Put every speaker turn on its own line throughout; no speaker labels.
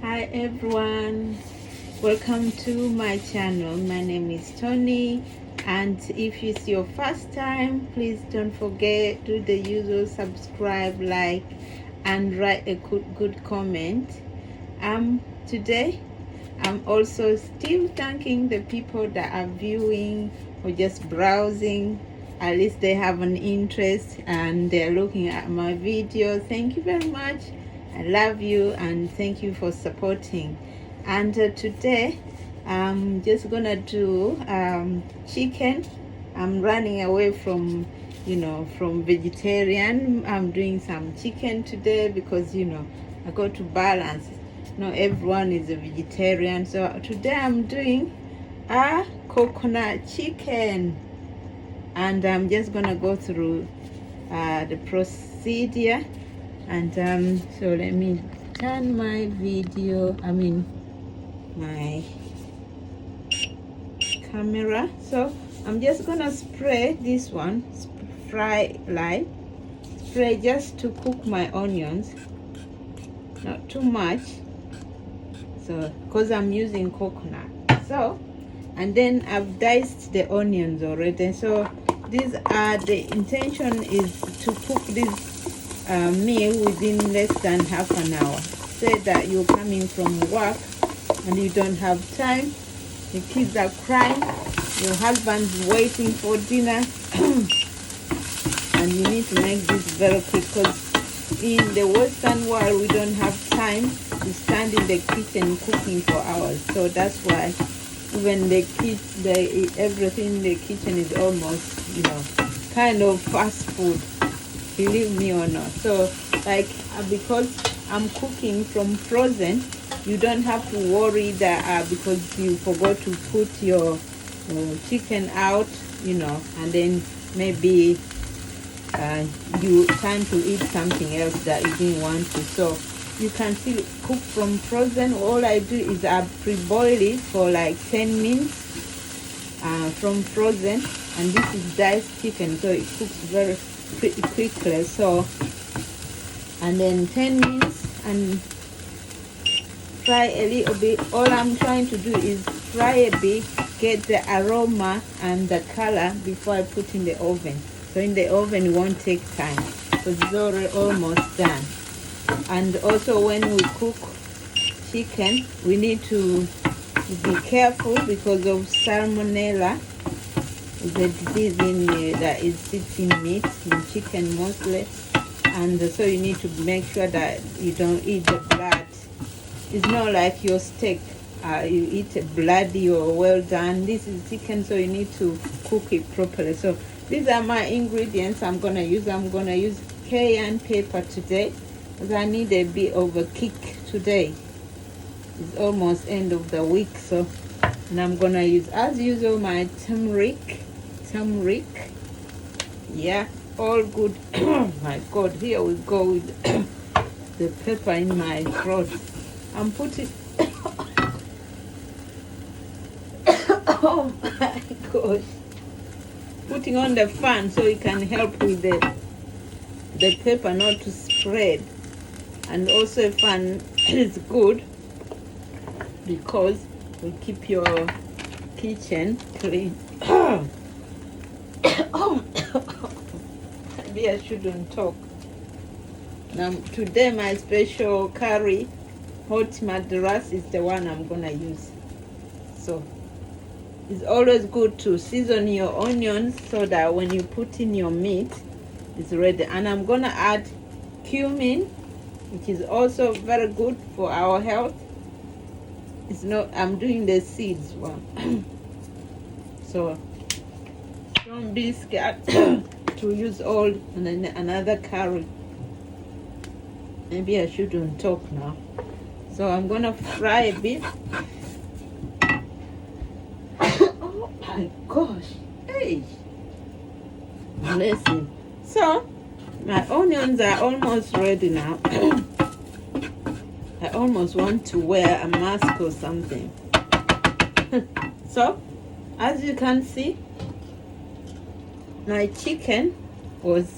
Hi everyone, welcome to my channel. My name is Tony, and if it's your first time, please don't forget to do the usual subscribe, like, and write a good comment. Today I'm also still thanking the people that are viewing or just browsing. At least they have an interest and they're looking at my video. Thank you very much. I love you and thank you for supporting. And today I'm just gonna do chicken. I'm running away from from vegetarian. I'm doing some chicken today because I got to balance. Not everyone is a vegetarian, so today I'm doing a coconut chicken, and I'm just gonna go through the procedure. And so let me turn my video, my camera. So I'm just gonna spray this one, spray just to cook my onions, not too much, so because I'm using coconut. So, and then I've diced the onions already. So these are, the intention is to cook this meal within less than half an hour. Say that you're coming from work and you don't have time, the kids are crying, your husband's waiting for dinner and you need to make this very quick, because in the Western world we don't have time to stand in the kitchen cooking for hours. So that's why even the kids, everything in the kitchen is almost kind of fast food, believe me or not. So because I'm cooking from frozen, you don't have to worry that because you forgot to put your chicken out, and then maybe you time to eat something else that you didn't want to. So you can still cook from frozen. All I do is I pre-boil it for like 10 minutes from frozen, and this is diced chicken, so it cooks very pretty quickly. So, and then 10 minutes and fry a little bit. All I'm trying to do is fry a bit, get the aroma and the color before I put in the oven. So in the oven it won't take time because it's already almost done. And also when we cook chicken, we need to be careful because of salmonella. The disease that it sits in meat, in chicken mostly, and so you need to make sure that you don't eat the blood. It's not like your steak, you eat a bloody or well done. This is chicken, so you need to cook it properly. So these are my ingredients I'm gonna use. I'm gonna use cayenne pepper today because I need a bit of a kick today. It's almost end of the week, so, and I'm gonna use, as usual, my turmeric. Yeah, all good. My God, here we go with the pepper in my throat. I'm putting oh my gosh, putting on the fan so it can help with the pepper not to spread. And also fan is good because we keep your kitchen clean. Maybe I shouldn't talk. Now today my special curry, hot madras, is the one I'm gonna use. So it's always good to season your onions so that when you put in your meat, it's ready. And I'm gonna add cumin, which is also very good for our health. It's not, I'm doing the seeds one. So don't be scared to use all. And then another curry. Maybe I shouldn't talk now. So I'm gonna fry a bit. Oh my gosh, hey, blessing. So my onions are almost ready now. I almost want to wear a mask or something. So as you can see, my chicken was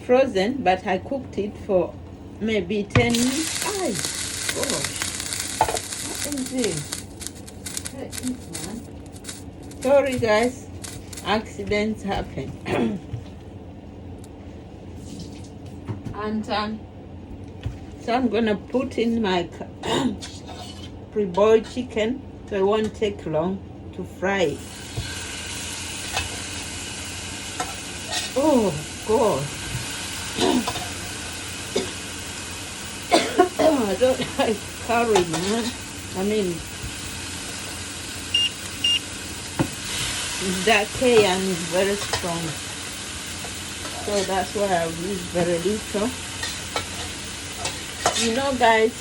frozen, but I cooked it for maybe 10 minutes. gosh. What is this? What is, man? Sorry guys, accidents happen. And so I'm gonna put in my pre-boiled chicken, so it won't take long to fry it. Oh God. I don't like curry, man. I mean, it's dark and it's very strong. So that's why I use very little. You know guys,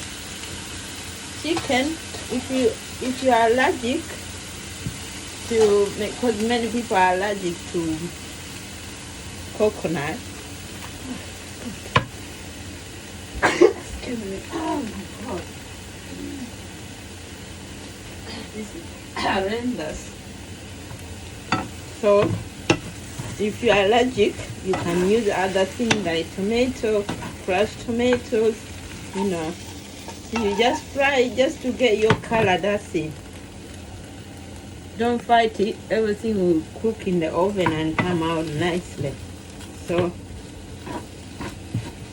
chicken, if you are allergic to, because many people are allergic to coconut. Excuse me. Oh my God. This is horrendous. So if you are allergic, you can use other things like tomato, crushed tomatoes, you know. So you just fry it just to get your color, that's it. Don't fight it, everything will cook in the oven and come out nicely. So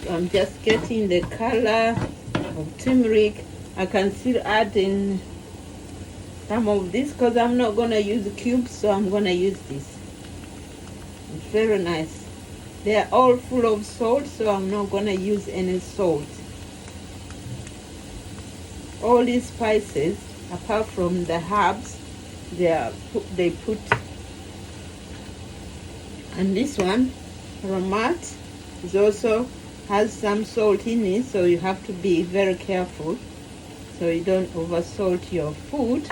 I'm just getting the color of turmeric. I can still add in some of this because I'm not going to use cubes, so I'm going to use this. It's very nice. They are all full of salt, so I'm not going to use any salt. All these spices, apart from the herbs, they put, and this one, ramat, is also has some salt in it, so you have to be very careful so you don't over salt your food.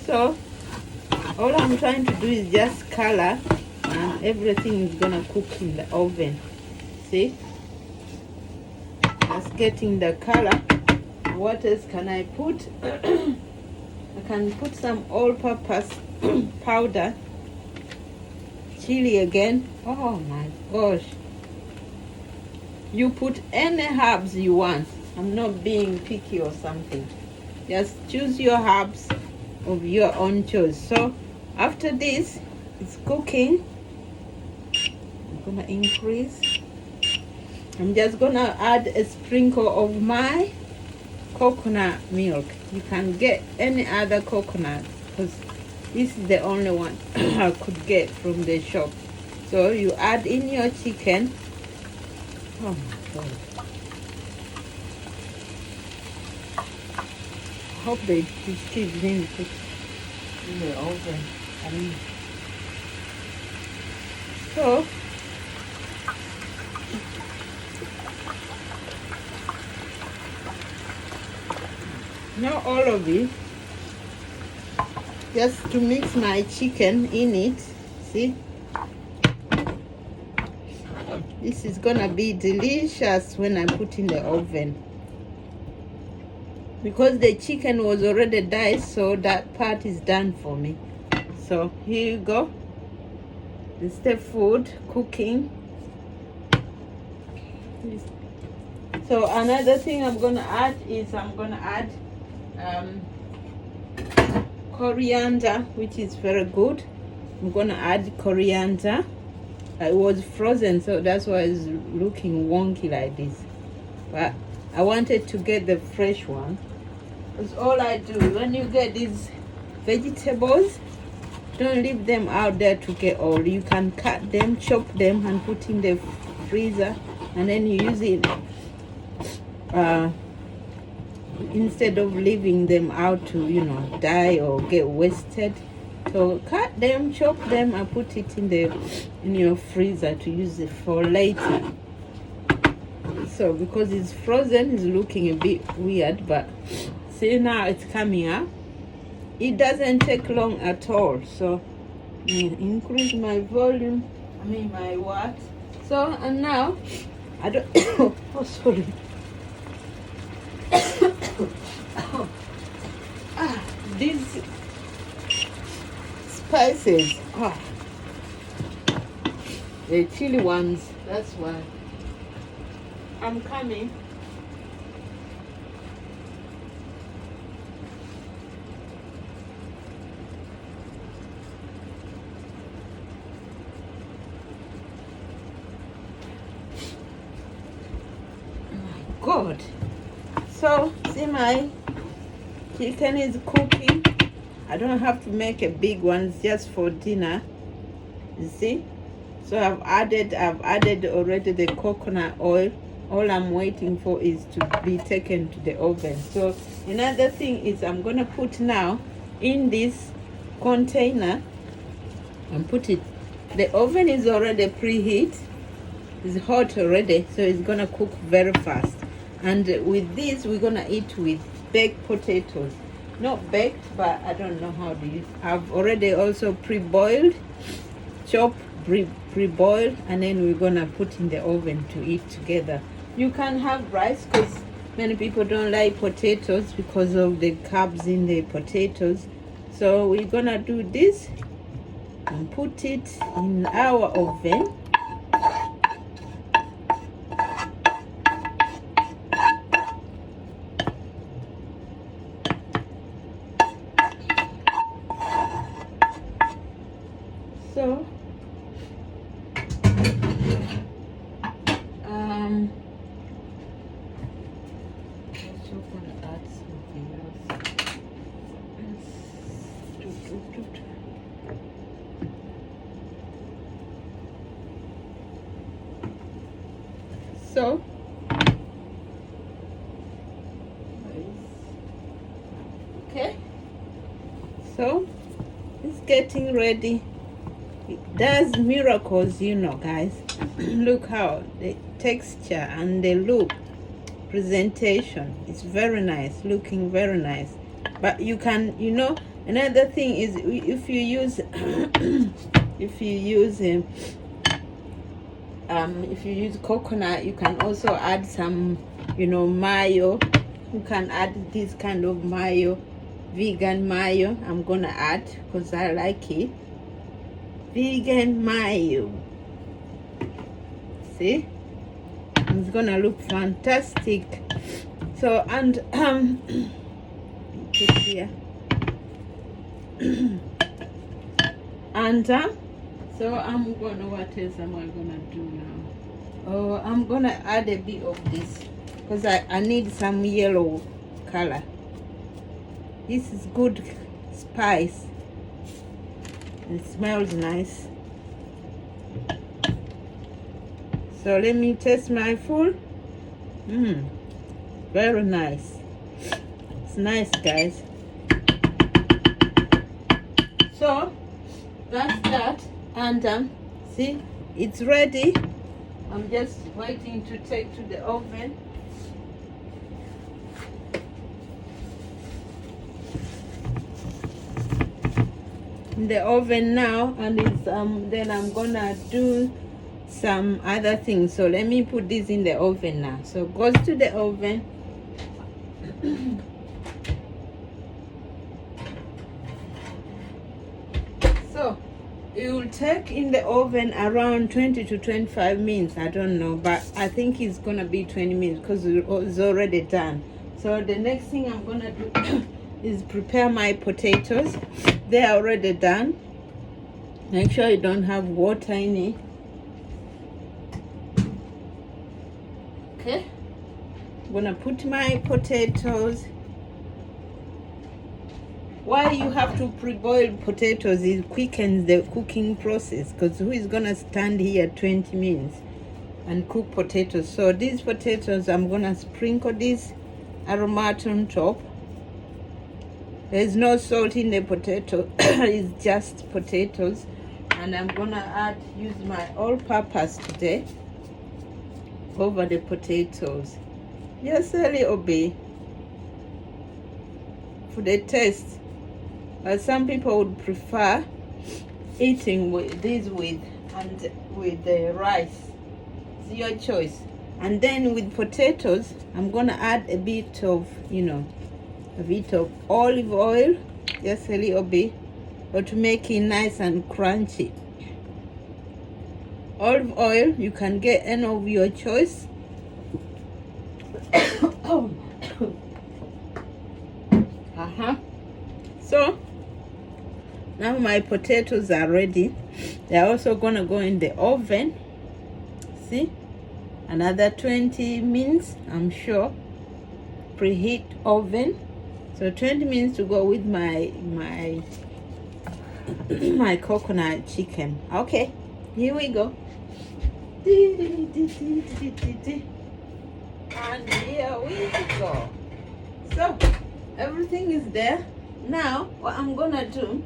So all I'm trying to do is just color, and everything is gonna cook in the oven. See, just getting the color. What else can I put? I can put some all-purpose powder, chili again. Oh my gosh, you put any herbs you want. I'm not being picky or something. Just choose your herbs of your own choice. So after this, it's cooking. I'm gonna increase. I'm just gonna add a sprinkle of my coconut milk. You can get any other coconut because this is the only one I could get from the shop. So you add in your chicken. Oh my God. I hope these kids didn't put in the oven. So not all of it, just to mix my chicken in it. See, this is gonna be delicious when I put in the oven, because the chicken was already diced, so that part is done for me. So here you go, the step food cooking. So another thing I'm gonna add is coriander, which is very good. I'm gonna add coriander. It was frozen, so that's why it's looking wonky like this, but I wanted to get the fresh one. That's all I do. When you get these vegetables, don't leave them out there to get old. You can cut them, chop them, and put in the freezer, and then you use it instead of leaving them out to, you know, die or get wasted. So cut them, chop them, and put it in your freezer to use it for later. So because it's frozen, it's looking a bit weird, but see, now it's coming up. It doesn't take long at all. So increase my volume, my what. So, and now I don't oh sorry. These spices, the chili ones, that's why I'm coming. God. So see, my chicken is cooking. I don't have to make a big one, just for dinner. You see? So I've added already the coconut oil. All I'm waiting for is to be taken to the oven. So another thing is I'm gonna put now in this container and put it. The oven is already preheat. It's hot already, so it's gonna cook very fast. And with this, we're gonna eat with baked potatoes. Not baked, but I don't know how to use. I've already also pre-boiled, chopped, pre-boiled, and then we're gonna put in the oven to eat together. You can have rice, because many people don't like potatoes because of the carbs in the potatoes. So we're gonna do this and put it in our oven. So also gonna add something else. So okay, so it's getting ready. It does miracles, you know, guys. Look how the texture and the look, presentation, it's very nice, looking very nice. But you can, you know, another thing is, if you use if you use coconut, you can also add some, you know, mayo. You can add this kind of mayo, vegan mayo. I'm gonna add because I like it. Vegan mayo. See, it's gonna look fantastic. So, and put here. And so I'm gonna, what else am I gonna do now? Oh, I'm gonna add a bit of this because I need some yellow color. This is good spice. It smells nice. So let me taste my food. Very nice. It's nice, guys. So that's that. And see, it's ready. I'm just waiting to take to the oven. In the oven now, and it's then I'm gonna do some other things. So let me put this in the oven now. So it goes to the oven. So it will take in the oven around 20 to 25 minutes. I don't know, but I think it's gonna be 20 minutes because it's already done. So the next thing I'm gonna do is prepare my potatoes. They are already done. Make sure you don't have water in it. Okay, I'm gonna put my potatoes. Why you have to pre-boil potatoes is quickens the cooking process, because who is gonna stand here 20 minutes and cook potatoes? So these potatoes, I'm gonna sprinkle this aromat on top. There's no salt in the potato. It's just potatoes. And I'm gonna use my all-purpose today over the potatoes. Just a little bit for the taste. But some people would prefer eating with with the rice. It's your choice. And then with potatoes, I'm gonna add a bit of, you know, a bit of olive oil, just a little bit, or to make it nice and crunchy. Olive oil, you can get any of your choice. So now my potatoes are ready. They're also gonna go in the oven. See, another 20 minutes, I'm sure. Preheat oven. So 20 minutes to go with my my coconut chicken. Okay, here we go. And here we go. So everything is there. Now what I'm gonna do,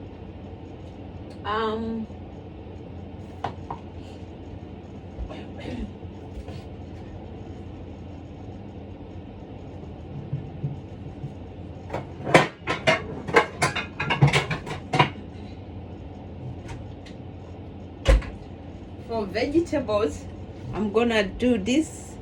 for vegetables, I'm gonna do this.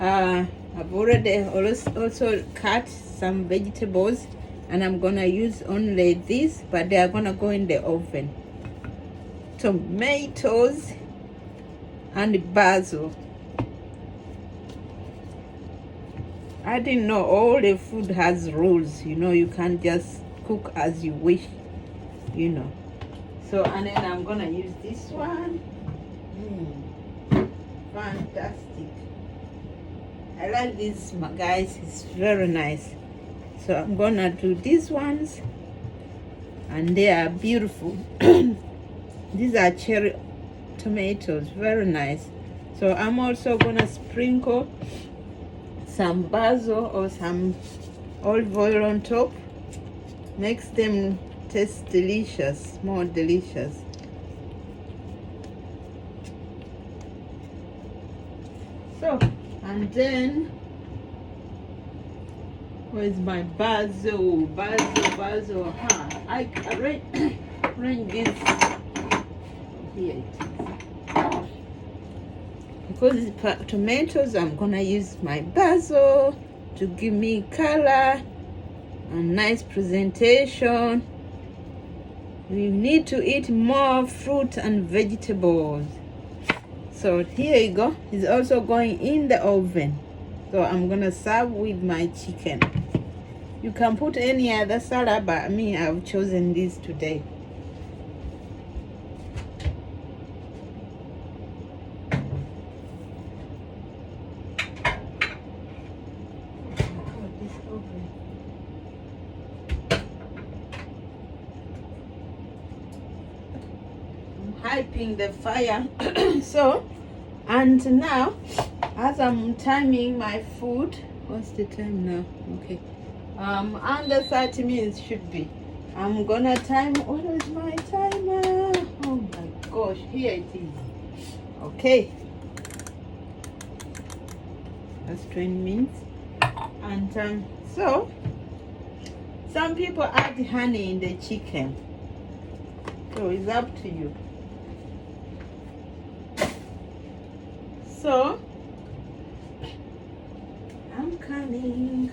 I've already also cut some vegetables, and I'm gonna use only this, but they are gonna go in the oven. Tomatoes and basil. I didn't know all the food has rules, you know. You can't just cook as you wish, you know. So, and then I'm gonna use this one. Fantastic. I like this, guys. It's very nice. So I'm gonna do these ones, and they are beautiful. These are cherry tomatoes, very nice. So I'm also gonna sprinkle some basil or some olive oil on top. Makes them taste delicious, more delicious. So, and then where's my basil? Basil. I arrange this. Here it is. Because it's tomatoes, I'm gonna use my basil to give me color and nice presentation. We need to eat more fruit and vegetables. So here you go. It's also going in the oven. So I'm gonna serve with my chicken. You can put any other salad, but me, I've chosen this today. Hyping the fire. So, and now as I'm timing my food, what's the time now? Okay, under 30 minutes should be. I'm gonna time. What is my timer? Oh my gosh, here it is. Okay, that's 20 minutes. And so some people add honey in the chicken, so it's up to you. So I'm coming.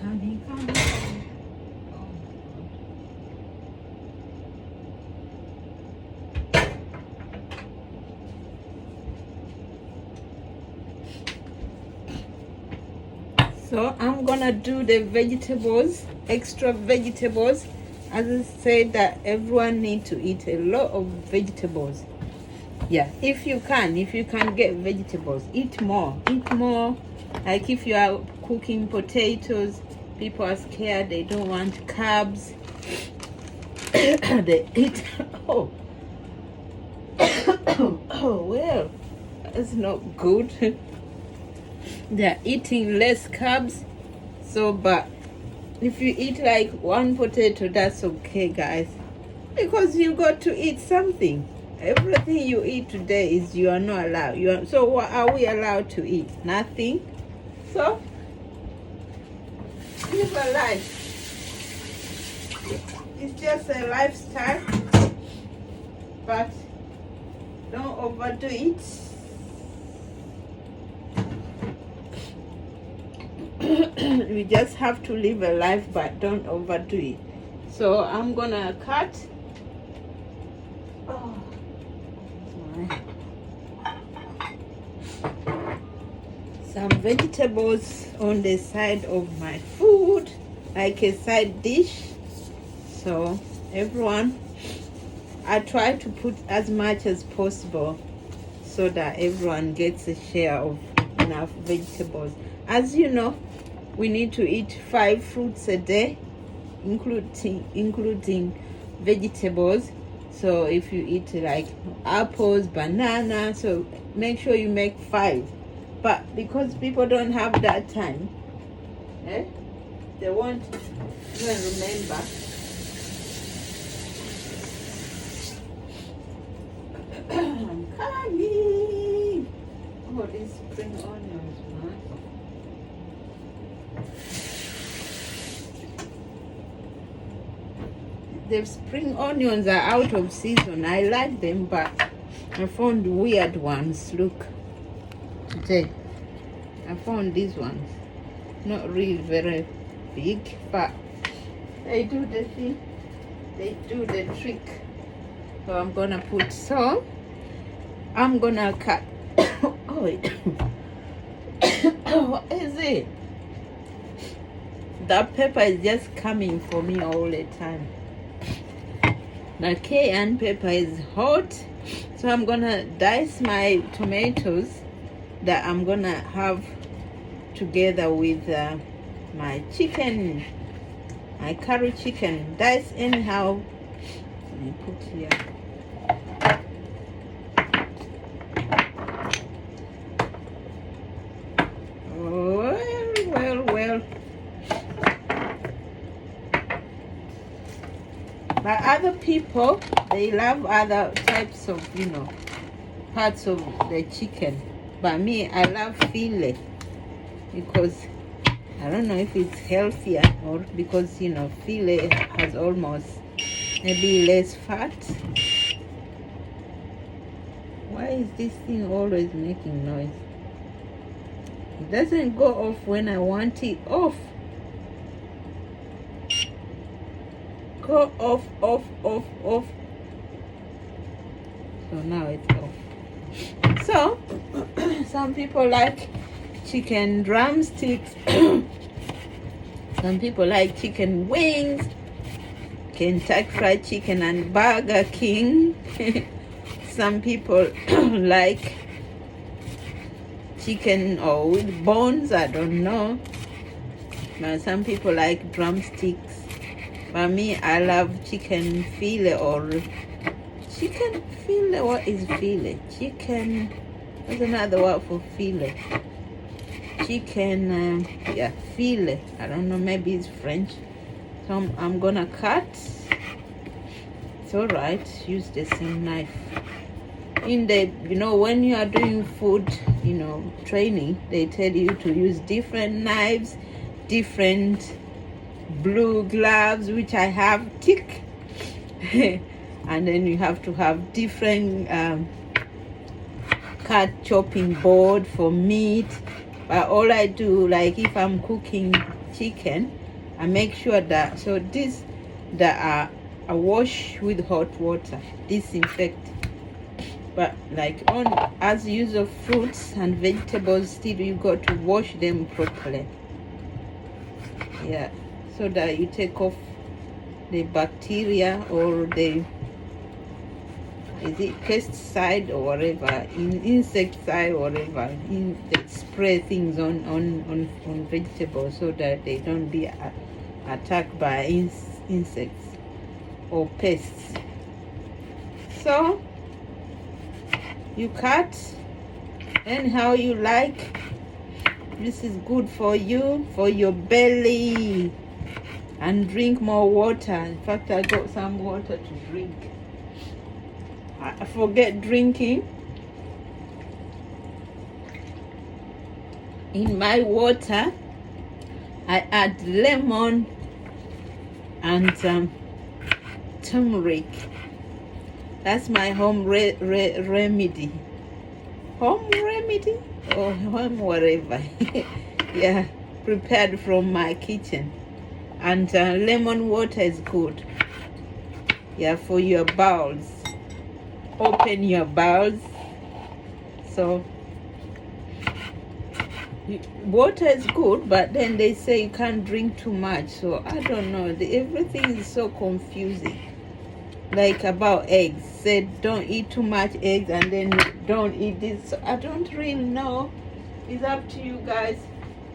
So I'm gonna do the vegetables, extra vegetables. As I said, that everyone needs to eat a lot of vegetables. Yeah, if you can get vegetables, eat more. Like if you are cooking potatoes, people are scared, they don't want carbs. They eat oh well, that's not good. They're eating less carbs. So, but if you eat like one potato, that's okay, guys, because you got to eat something. Everything you eat today is you are not allowed. So what are we allowed to eat? Nothing. So live a life. It's just a lifestyle, but don't overdo it. We just have to live a life, but don't overdo it. So I'm gonna cut. Some vegetables on the side of my food, like a side dish. So everyone, I try to put as much as possible so that everyone gets a share of enough vegetables. As you know, we need to eat 5 fruits a day, including vegetables. So if you eat like apples, banana, so make sure you make 5. But because people don't have that time, they won't even remember. I'm coming. Oh, these spring onions, man. The spring onions are out of season. I like them, but I found weird ones. Look, today I found these ones. Not really very big, but they do the thing. They do the trick. So I'm gonna put some. I'm gonna cut. Oh, wait. What is it? That pepper is just coming for me all the time. The cayenne pepper is hot, so I'm gonna dice my tomatoes that I'm gonna have together with my chicken, my curry chicken. Dice anyhow. Let me put here. Well. But other people, they love other types of, parts of the chicken. But me, I love fillet because I don't know if it's healthier or because, fillet has almost maybe less fat. Why is this thing always making noise? It doesn't go off when I want it off. Go off. So now it's off. So some people like chicken drumsticks. Some people like chicken wings, Kentucky Fried Chicken and Burger King. Some people like chicken or with bones, I don't know. But some people like drumsticks. But me, I love chicken fillet or chicken fillet. What is fillet? Chicken. What's another word for fillet? Chicken. Fillet. I don't know. Maybe it's French. So I'm gonna cut. It's all right. Use the same knife. In the when you are doing food training, they tell you to use different knives, different blue gloves, which I have tick. And then you have to have different cut chopping board for meat. But all I do, like if I'm cooking chicken, I make sure that I wash with hot water, disinfect. But like as use of fruits and vegetables, still you got to wash them properly. Yeah, so that you take off the bacteria or the pesticide or whatever, insecticide or whatever, they spray things on vegetables so that they don't be attacked by insects or pests. So you cut anyhow you like. This is good for you, for your belly. And drink more water. In fact, I got some water to drink. I forget drinking. In my water, I add lemon and turmeric. That's my home remedy. Home remedy? Or home whatever. Yeah, prepared from my kitchen. And lemon water is good. Yeah, for your bowels. Open your bowels. So water is good, but then they say you can't drink too much. So I don't know. Everything is so confusing. Like about eggs, said don't eat too much eggs, and then don't eat this. So I don't really know It's up to you guys.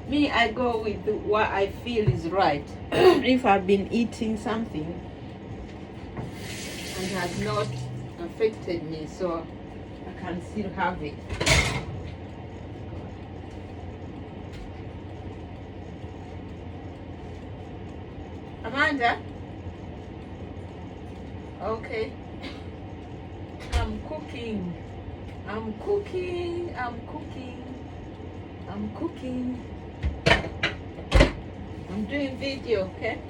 Me, I go with what I feel is right. If I've been eating something and has not affected me, so I can still have it. Amanda? Okay. I'm cooking. I'm cooking. I'm cooking. I'm cooking. I'm doing video, okay?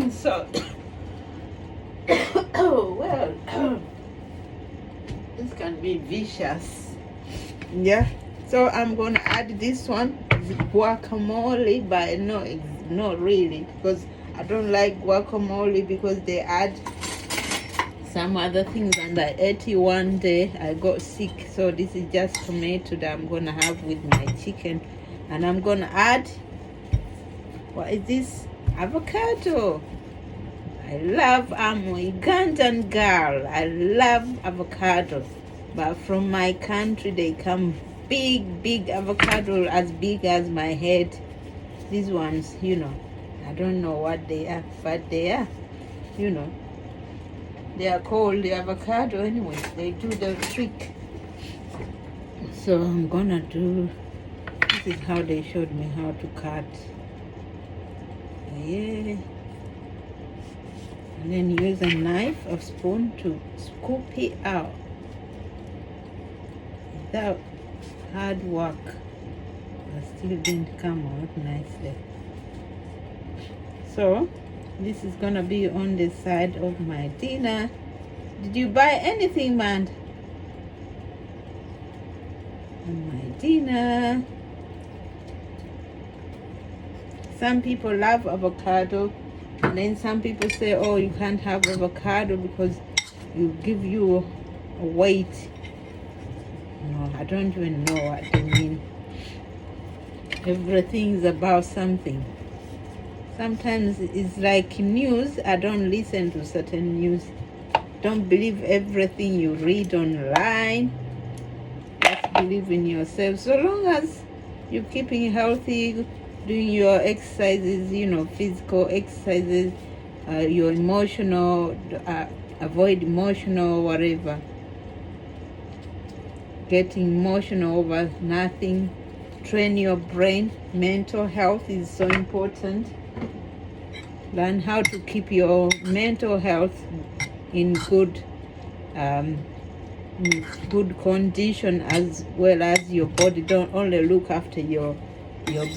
So, oh, well, this can be vicious. Yeah. So I'm going to add this one, guacamole, but no, it's not really, because I don't like guacamole because they add some other things, and I ate it one day. I got sick, so this is just tomato that I'm gonna have with my chicken, and I'm gonna add, what is this? Avocado. I'm a Ugandan girl. I love avocados, but from my country they come big avocado, as big as my head. These ones, I don't know what they are, but they are, they are called the avocado anyway. They do the trick. So I'm gonna do, this is how they showed me how to cut. Yeah. And then use a knife or spoon to scoop it out without hard work. But still didn't come out nicely. So this is gonna be on the side of my dinner. Did you buy anything, man? On my dinner. Some people love avocado, and then some people say, oh, you can't have avocado because you give you a weight. No, I don't even know what they mean. Everything is about something. Sometimes it's like news. I don't listen to certain news. Don't believe everything you read online. Just believe in yourself. So long as you're keeping healthy, doing your exercises, physical exercises, your emotional, avoid emotional, whatever. Getting emotional over nothing. Train your brain. Mental health is so important. Learn how to keep your mental health in good condition, as well as your body. Don't only look after your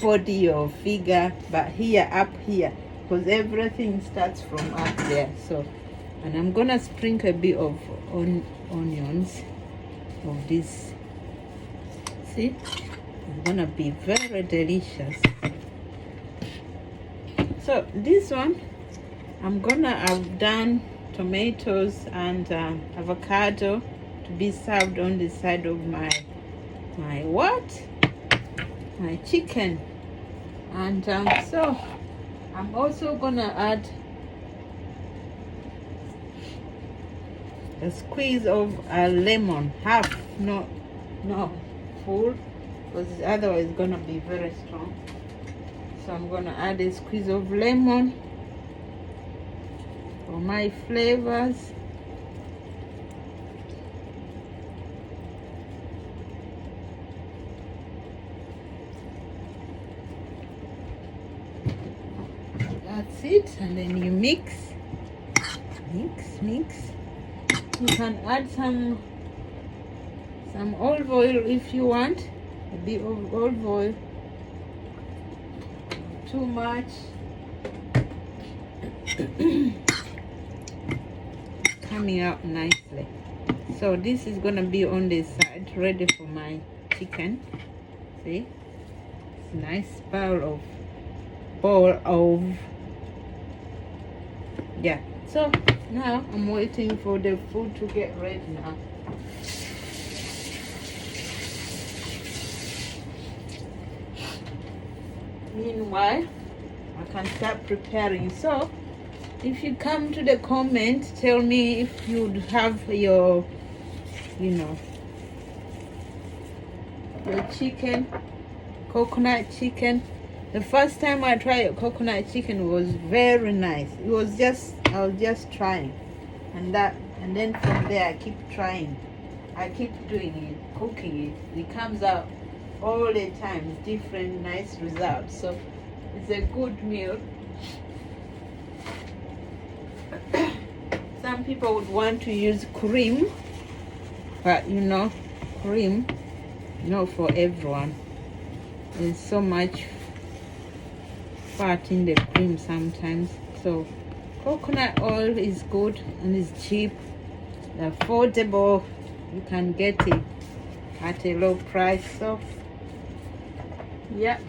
body, your figure, but up here, because everything starts from up there. So, and I'm gonna sprinkle a bit of onions of this. See, it's gonna be very delicious. So this one, I've done tomatoes and avocado to be served on the side of my chicken. And so I'm also gonna add a squeeze of a lemon, half, no full, because otherwise it's gonna be very strong. So I'm gonna add a squeeze of lemon for my flavors. That's it, and then you mix. You can add some olive oil if you want, a bit of olive oil. Too much. Coming out nicely. So this is gonna be on the side, ready for my chicken. See, it's a nice bowl of yeah. So now I'm waiting for the food to get ready now. Meanwhile, I can start preparing. So if you come to the comment, tell me if you'd have your the chicken, coconut chicken. The first time I tried coconut chicken was very nice. It was just, I was just trying, and then from there I keep trying. I keep doing it, cooking it. It comes out all the time, different nice results. So it's a good meal. Some people would want to use cream, but cream, not for everyone. There's so much fat in the cream sometimes. So coconut oil is good and it's cheap, affordable. You can get it at a low price. So yeah,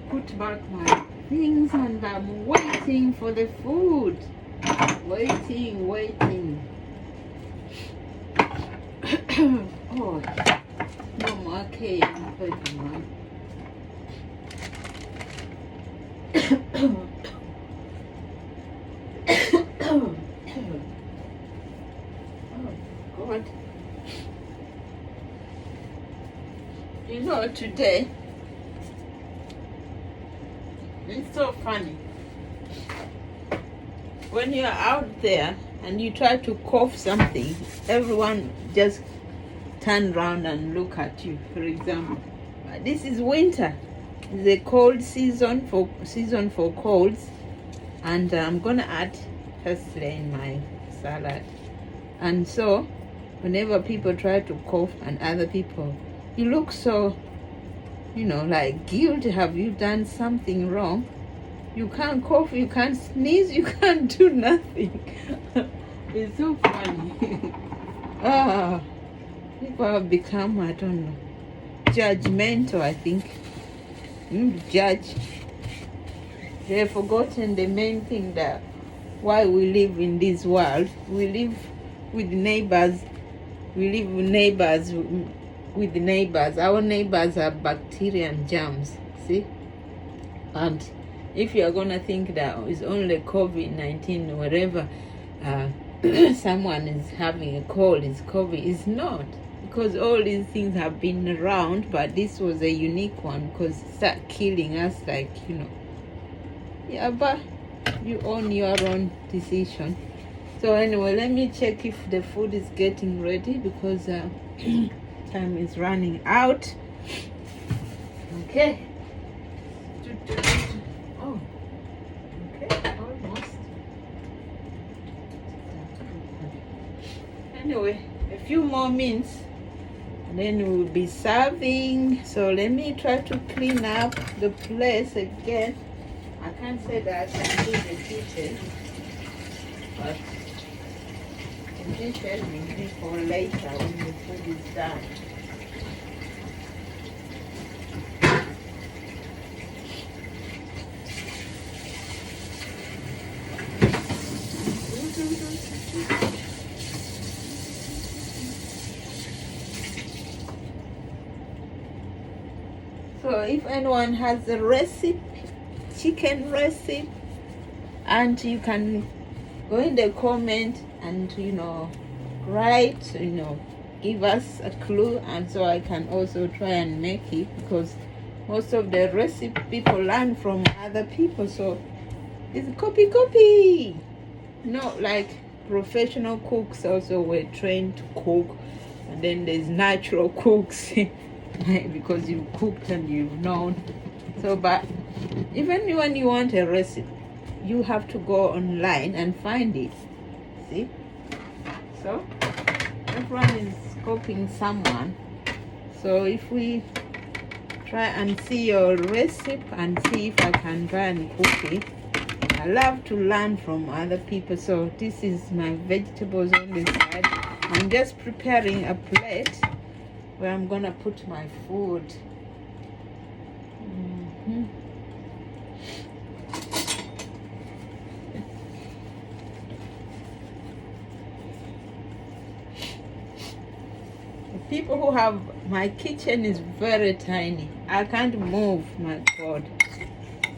put back my things and I'm waiting for the food. Waiting. Oh, no more cake. Oh God. Today it's so funny. When you're out there and you try to cough something, everyone just turn around and look at you. For example, this is winter. It's a cold season for colds, and I'm gonna add parsley in my salad. And so, whenever people try to cough and other people, you look so, like guilty. Have you done something wrong? You can't cough, you can't sneeze, you can't do nothing. It's so funny. People have become, I don't know, judgmental, I think. Judge. They've forgotten the main thing, that why we live in this world. We live with neighbors. With neighbors. Our neighbors are bacteria and germs. See? And if you are going to think that it's only COVID-19, wherever someone is having a cold, it's COVID. It's not, because all these things have been around, but this was a unique one because it started killing us, Yeah, but you own your own decision. So anyway, let me check if the food is getting ready, because time is running out. Okay. Oh, okay, almost. Anyway, a few more minutes and then we'll be serving. So let me try to clean up the place again. I can't say that I can do the kitchen, but the dishes will be for later when the food is done. So if anyone has a recipe, chicken recipe, and you can go in the comment and write, give us a clue, and so I can also try and make it, because most of the recipe people learn from other people. So it's copy. Not like professional cooks also were trained to cook, and then there's natural cooks because you cooked and you've known. So, but even when you want a recipe, you have to go online and find it. See? So everyone is copying someone. So if we try and see your recipe and see if I can try and cook it, I love to learn from other people. So this is my vegetables on this side. I'm just preparing a plate where I'm gonna put my food. People who have, my kitchen is very tiny. I can't move, my God.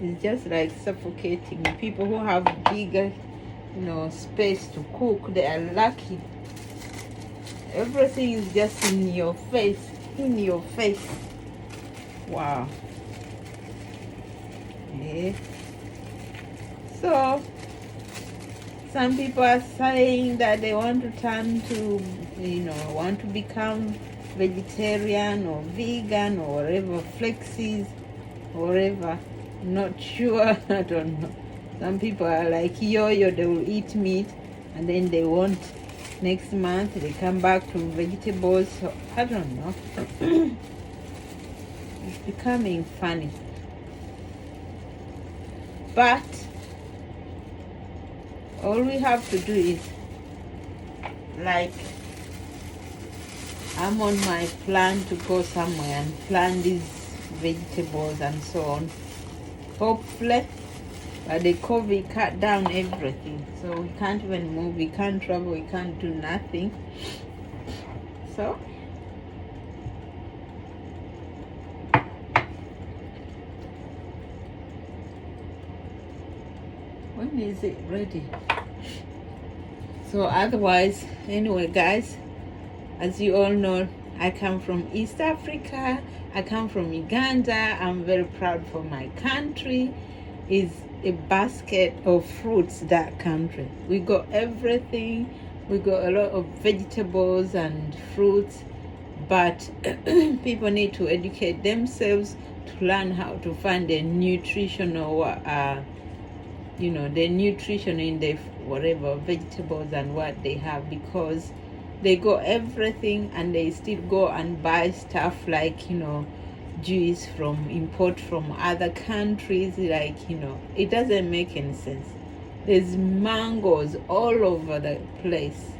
It's just like suffocating. People who have bigger, space to cook, they are lucky. Everything is just in your face. in your face. Wow. Yeah. So some people are saying that they want to turn to, want to become vegetarian or vegan or whatever, flexes, whatever. Not sure. I don't know. Some people are like yo-yo, they will eat meat and then they won't. Next month they come back to vegetables. So I don't know. It's becoming funny. But all we have to do is, like, I'm on my plan to go somewhere and plant these vegetables and so on. Hopefully, but the COVID cut down everything. So we can't even move, we can't travel, we can't do nothing. So, when is it ready? So otherwise, anyway guys, as you all know, I come from East Africa. I come from Uganda. I'm very proud for my country. It's a basket of fruits, that country. We got everything. We got a lot of vegetables and fruits, but people need to educate themselves to learn how to find the nutritional the nutrition in the whatever vegetables and what they have, because they got everything and they still go and buy stuff like juice from import from other countries. Like it doesn't make any sense. There's mangoes all over the place.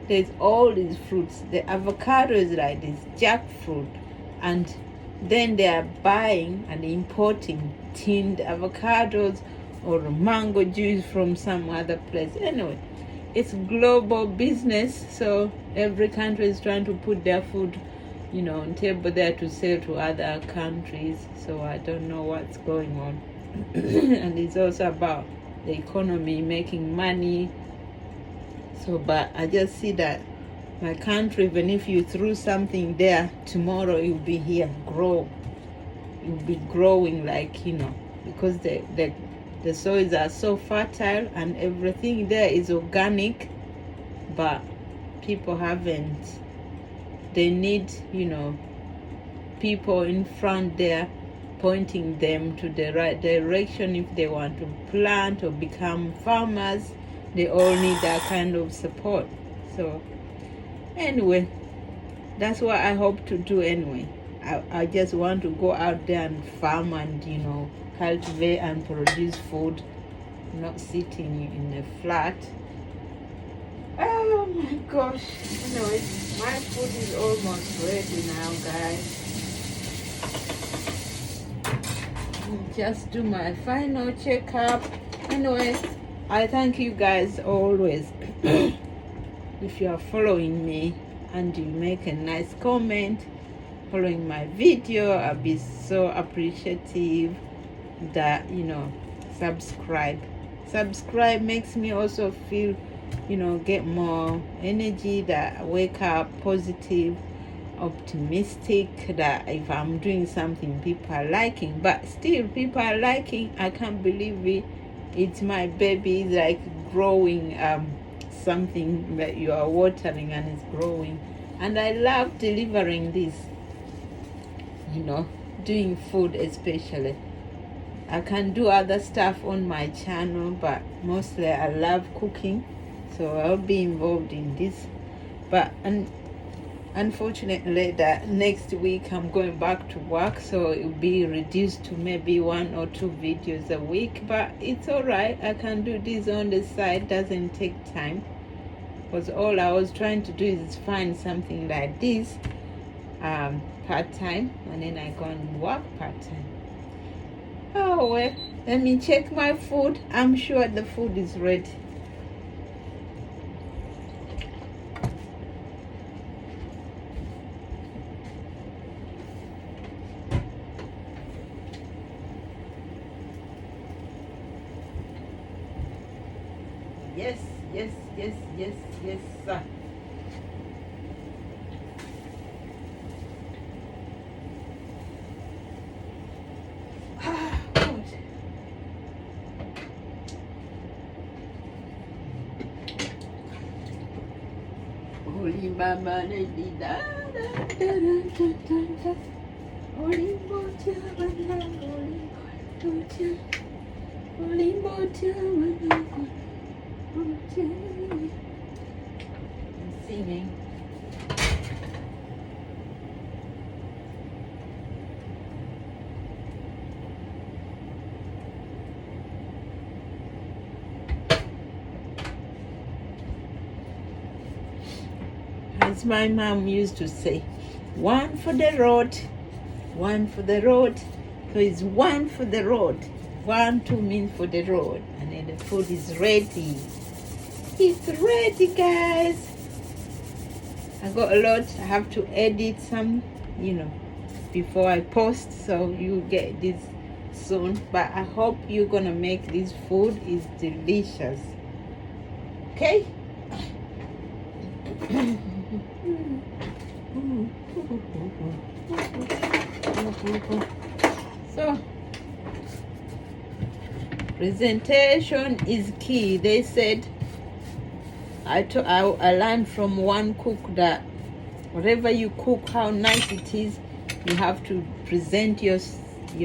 There's all these fruits. The avocado is like this jackfruit, and then they are buying and importing tinned avocados or mango juice from some other place. Anyway, it's global business, so every country is trying to put their food on table there to sell to other countries. So I don't know what's going on. And it's also about the economy, making money. So but I just see that my country, even if you threw something there, tomorrow it will be here, grow. It will be growing, like because the soils are so fertile and everything there is organic, but people haven't. They need, people in front there pointing them to the right direction if they want to plant or become farmers. They all need that kind of support. So anyway, that's what I hope to do anyway. I just want to go out there and farm and cultivate and produce food, not sitting in a flat. Oh my gosh. Anyway, my food is almost ready now, guys. Just do my final checkup. Anyway, I thank you guys always. If you are following me and you make a nice comment following my video, I'll be so appreciative that subscribe makes me also feel get more energy, that I wake up positive, optimistic, that if I'm doing something people are liking. But still people are liking. I can't believe it. It's my baby. It's like growing something that you are watering and it's growing. And I love delivering this, doing food especially. I can do other stuff on my channel, but mostly I love cooking, so I'll be involved in this. But unfortunately that next week I'm going back to work, so it will be reduced to maybe 1 or 2 videos a week, but it's all right. I can do this on the side. Doesn't take time, because all I was trying to do is find something like this part-time, and then I go and work part-time. Oh well, let me check my food. I'm sure the food is ready. Yes, yes, yes, yes, yes, sir. Singing. As my mom used to say, one for the road, one for the road. So it's one for the road. 1, 2 means for the road. And then the food is ready. It's ready, guys. I got a lot. I have to edit some, before I post. So you get this soon. But I hope you're going to make this food. It's delicious. Okay? So, presentation is key. They said, I learned from one cook that whatever you cook, how nice it is, you have to present your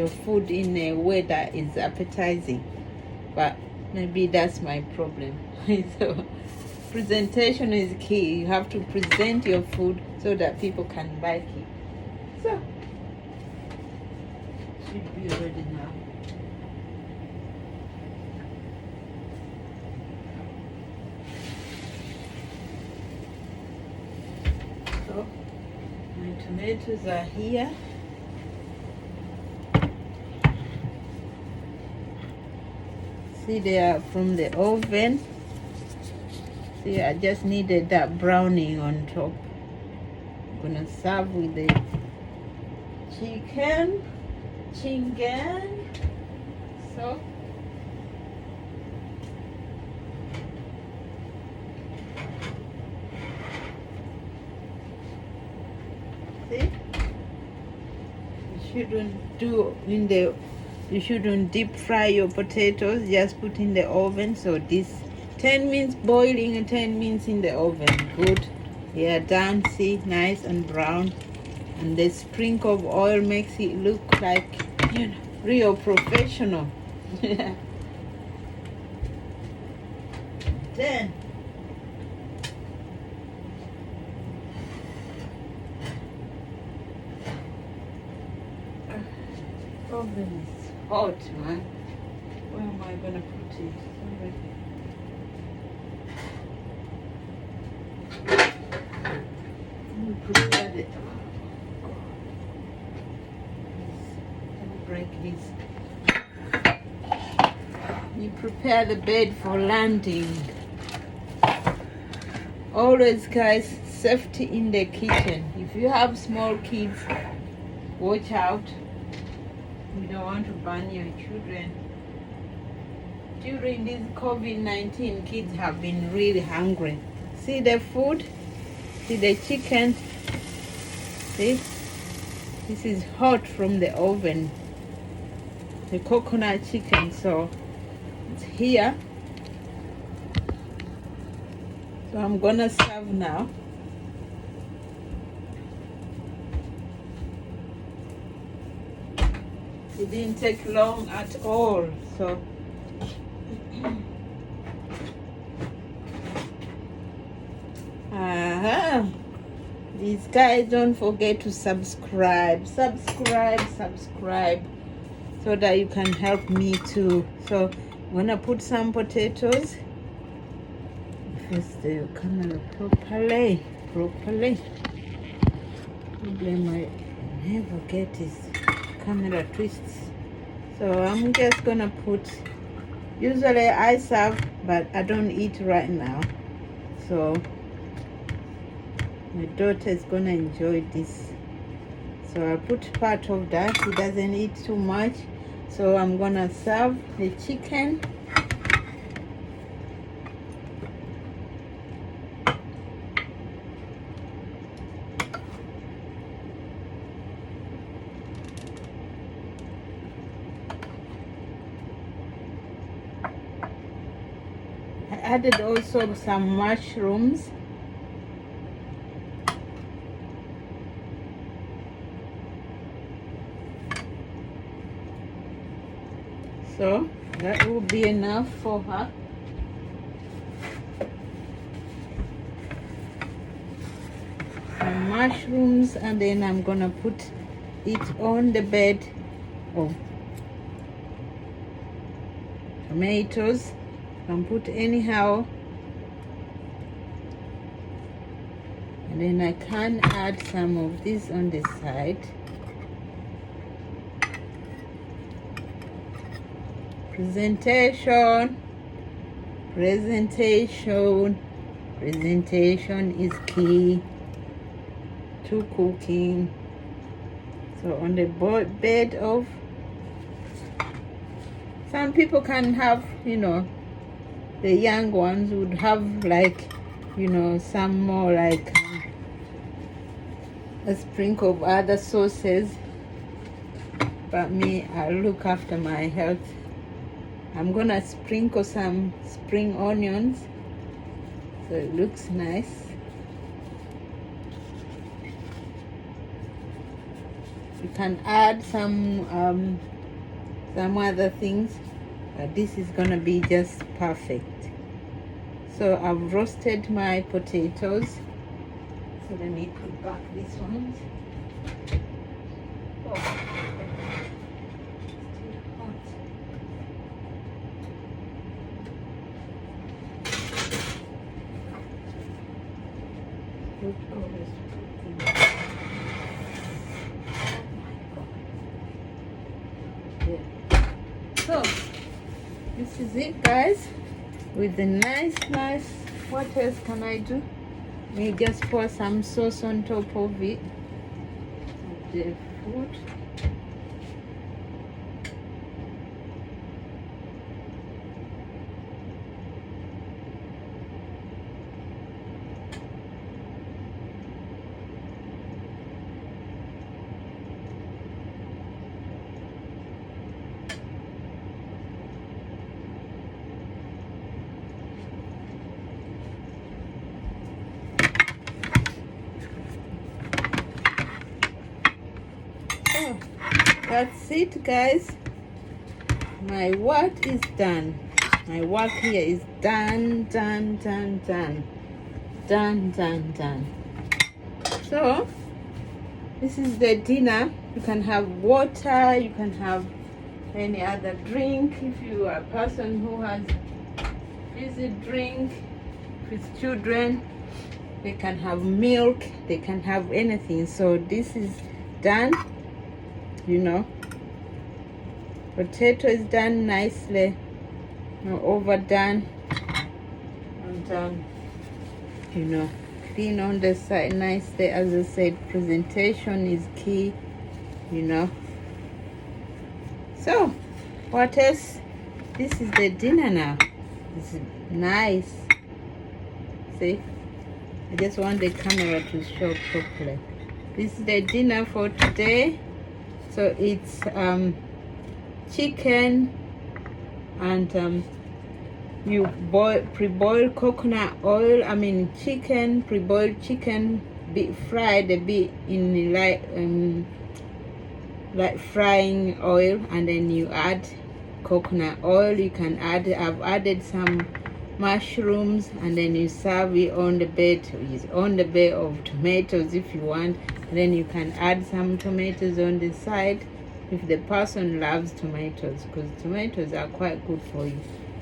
food in a way that is appetizing. But maybe that's my problem. So, presentation is key. You have to present your food so that people can like it. So, should be ready now. So, my tomatoes are here. See, they are from the oven. See, I just needed that browning on top. I'm gonna serve with the chicken. So see, you shouldn't deep fry your potatoes, just put in the oven. So this 10 minutes boiling and 10 minutes in the oven. Good. They are done. See, nice and brown. And the sprinkle of oil makes it look like, real professional. Then oven is hot, man. Where am I gonna put it? Let me prepare it. Break this. You prepare the bed for landing. Always, guys, safety in the kitchen. If you have small kids, watch out. You don't want to burn your children. During this COVID-19, kids have been really hungry. See the food? See the chicken? See? This is hot from the oven. The coconut chicken, so it's here. So I'm gonna serve now. It didn't take long at all. So these guys, don't forget to subscribe, so that you can help me too. So I'm gonna put some potatoes. Face the camera properly. Probably I never get this camera twists. So I'm just gonna put, usually I serve, but I don't eat right now. So my daughter is gonna enjoy this. So I put part of that. She doesn't eat too much. So I'm gonna serve the chicken. I added also some mushrooms. So that will be enough for her. Some mushrooms, and then I'm gonna put it on the bed of tomatoes. You can put anyhow, and then I can add some of this on the side. Presentation is key to cooking. So on the bed of, some people can have, the young ones would have like, some more like a sprinkle of other sauces, but me, I look after my health. I'm gonna sprinkle some spring onions so it looks nice. You can add some other things, but this is gonna be just perfect. So I've roasted my potatoes. So let me put back this one. Oh. So this is it, guys, with the nice, what else can I do? May just pour some sauce on top of it, the food. That's it, guys. My work is done. My work here is done. So this is the dinner. You can have water, you can have any other drink. If you are a person who has fizzy drink with children, they can have milk, they can have anything. So this is done. Potato is done nicely, not overdone, and clean on the side nicely. As I said, presentation is key. So what else? This is the dinner now. This is nice. See, I just want the camera to show properly. This is the dinner for today. So it's chicken, and you pre-boil coconut oil. Chicken, pre-boiled chicken, fried a bit in like frying oil, and then you add coconut oil. You can I've added some mushrooms, and then you serve it on the bed of tomatoes if you want. And then you can add some tomatoes on the side if the person loves tomatoes, because tomatoes are quite good for you.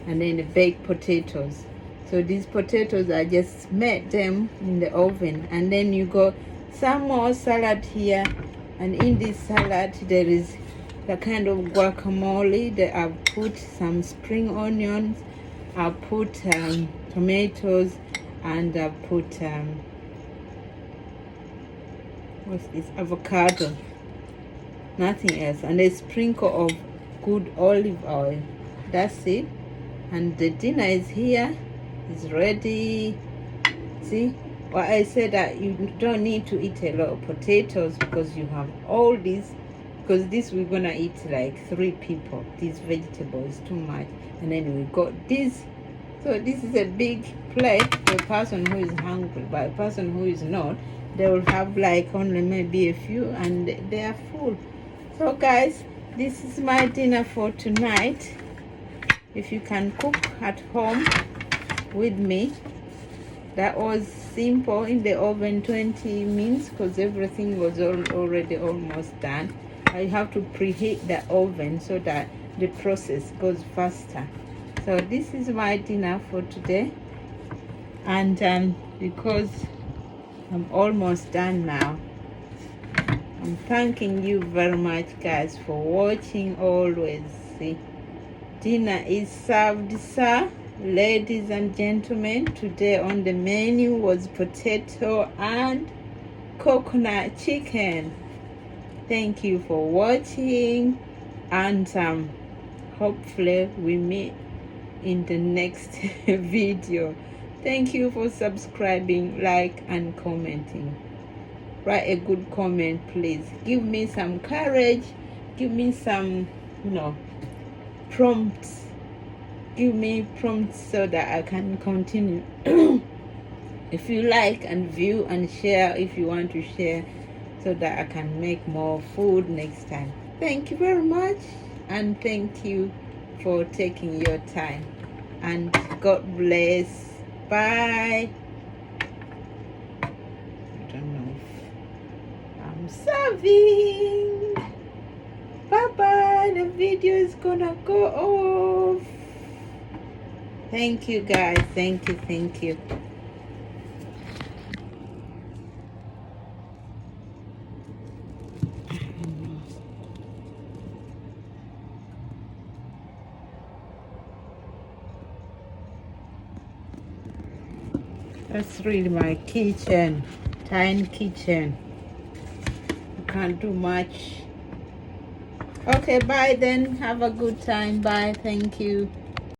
And then the baked potatoes. So these potatoes, I just made them in the oven, and then you got some more salad here, and in this salad there is the kind of guacamole that I've put some spring onions, I put tomatoes, and I put what's this, avocado, nothing else, and a sprinkle of good olive oil. That's it, and the dinner is here, it's ready. See what I said, that you don't need to eat a lot of potatoes because you have all this, because this we're gonna eat like 3 people. This vegetable is too much, and then we got this. So this is a big plate for a person who is hungry, but a person who is not, they will have like only maybe a few, and they are full. So guys, this is my dinner for tonight. if you can cook at home with me. That was simple in the oven, 20 minutes, because everything was already almost done. I have to preheat the oven so that the process goes faster. So this is my dinner for today, and because I'm almost done now, I'm thanking you very much, guys, for watching always. See, dinner is served, sir. Ladies and gentlemen, today on the menu was potato and coconut chicken. Thank you for watching, and hopefully we meet in the next video. Thank you for subscribing, like, and commenting. Write a good comment, please. Give me some courage. Give me some, prompts. Give me prompts so that I can continue. If you like and view and share, if you want to share, so that I can make more food next time. Thank you very much, and thank you for taking your time, and God bless. Bye. I don't know if I'm serving. Bye bye. The video is gonna go off. Thank you, guys. Thank you. That's really my kitchen, tiny kitchen. I can't do much. Okay, bye then. Have a good time. Bye. Thank you.